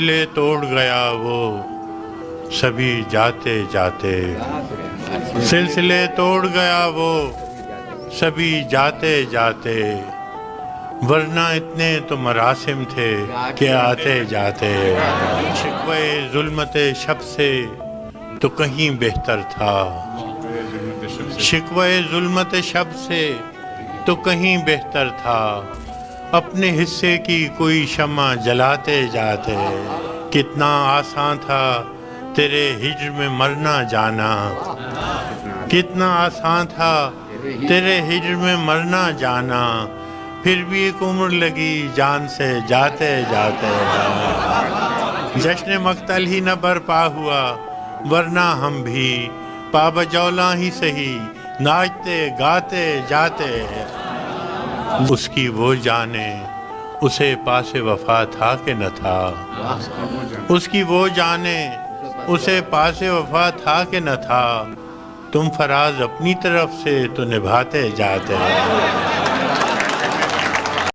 سلسلے توڑ گیا وہ سبھی جاتے جاتے، سلسلے توڑ گیا وہ سبھی جاتے جاتے، ورنہ اتنے تو مراسم تھے کہ آتے جاتے، شکوے ظلمت شب سے تو کہیں بہتر تھا، شکوے ظلمت شب سے تو کہیں بہتر تھا، اپنے حصے کی کوئی شمع جلاتے جاتے، کتنا آسان تھا تیرے ہجر میں مرنا جانا، کتنا آسان تھا تیرے ہجر میں مرنا جانا، پھر بھی ایک عمر لگی جان سے جاتے جاتے، جشن مقتل ہی نہ برپا ہوا ورنہ ہم بھی پا بجولاں ہی سہی ناچتے گاتے جاتے، اس کی وہ جانے اسے پاس وفا تھا کہ نہ تھا، اس کی وہ جانے اسے پاس وفا تھا کہ نہ تھا، تم فراز اپنی طرف سے تو نبھاتے جاتے،